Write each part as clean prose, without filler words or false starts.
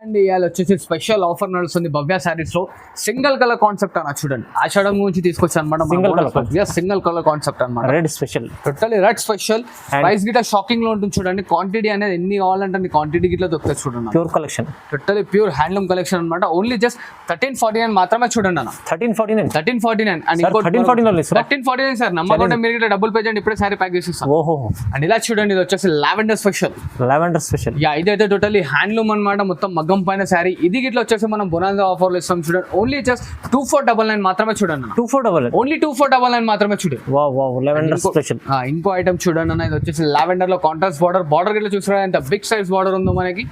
And ఇవాళ వచ్చేసి special offer నడుస్తుంది భవ్య శారీస్ లో సింగిల్ కలర్ కాన్సెప్ట్ అన్న చూడండి ఆషాఢం గురించి తీసుకొచ్చాను అనమాట. సింగిల్ కలర్ కాన్సెప్ట్ అనమాట. Red special, totally red special. Price గిట్లా షాకింగ్ లో ఉంటుంది చూడండి. క్వాంటిటీ అనేది ఎన్ని కావాలంటే అన్ని క్వాంటిటీ గిట్లా దొరుకుతుంది చూడండి. Pure collection, totally pure handloom collection అనమాట. ఓన్లీ జస్ట్ 1349 మాత్రమే చూడండి అన్న. 1349 అండ్ 1349 సార్. నమ్మకుండా మీరు ఇట్లా డబ్బులు పే చేయండి, ఇప్పుడే సారీ ప్యాక్ చేసేస్తాం. ఓహో. అండ్ ఇలా చూడండి, ఇది వచ్చేసి లావెండర్ స్పెషల్. యా, ఇదైతే టోటలీ హ్యాండ్లూమ్ అనమాట. మొత్తం మగ్గం పైన శారీ. ఇది గిట్లా వచ్చేసి మనం బొనాన్జా ఆఫర్లు ఇస్తాం చూడండి. ఓన్లీ జస్ట్ 2499 మాత్రమే చూడండి. 2499 ఓన్లీ 2499 మాత్రమే చూడండి. Lavender special. ఇంకో ఐటమ్ చూడండి అన్న, ఇది వచ్చేసి లావెండర్ లో కాంట్రాస్ట్ బార్డర్ గిట్లా చూసారా ఎంత బిగ్ సైజ్ బార్డర్ ఉందో మనకి.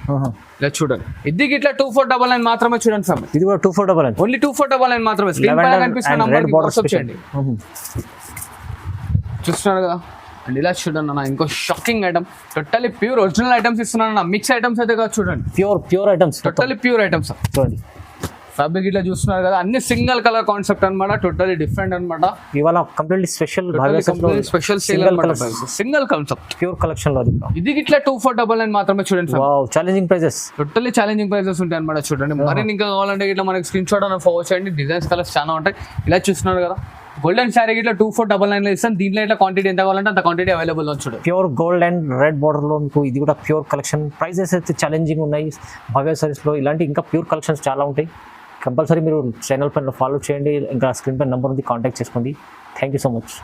ఇలా చూడండి, ఇది గిట్లా 2499 మాత్రమే చూడండి సార్. ఇది కూడా 2499. ఓన్లీ 2499 మాత్రమే. స్క్రీన్ పైన కనిపిస్తున్న నంబర్కి వాట్సాప్ చేయండి. చూస్తున్నారు కదా. అండ్ ఇలా చూడండి అన్న, ఇంకో shocking item. Totally pure original items ఇస్తున్నాను అన్న. మిక్స్ ఐటమ్స్ అయితే కాదు చూడండి. Pure items, totally pure items చూడండి. ఫ్యాబ్రిక్ ఇట్లా చూస్తున్నారు కదా, అన్ని సింగిల్ కలర్ కాన్సెప్ట్ అనమాట. టోటలీ డిఫరెంట్ అనమాట. ఇవాళ completely special special single concept pure collection లో ఇది ఇట్లా 2499 మాత్రమే చూడండి. Challenging prizes, totally challenging prizes ఉంటాయి అనమాట. చూడండి, మరి ఇంకా కావాలంటే ఇట్లా మనకి స్క్రీన్ షాట్ అని ఫార్వర్డ్ చేయండి. డిజైన్స్ కలర్స్ చాలా ఉంటాయి. ఇలా చూస్తున్నారు కదా, గోల్డెన్ శారీ ఇట్లా 2499 లో ఇస్తాను. దీంట్లో ఇట్లా క్వాంటిటీ ఎంత కావాలంటే అంత క్వాంటిటీ అవైలబుల్ ఉంది చూడండి. Pure gold and red border లో మీకు ఇది కూడా ప్యూర్ కలెక్షన్. ప్రైజెస్ అయితే ఛాలెంజింగ్ ఉన్నాయి భవ్య సారీస్ లో. ఇలాంటి ఇంకా ప్యూర్ కలెక్షన్స్ చాలా ఉంటాయి. కంపల్సరీ మీరు ఛానల్ పైన ఫాలో చేయండి. ఇంకా స్క్రీన్ పైన నెంబర్ ఉంది, కాంటాక్ట్ చేసుకోండి. Thank you so much.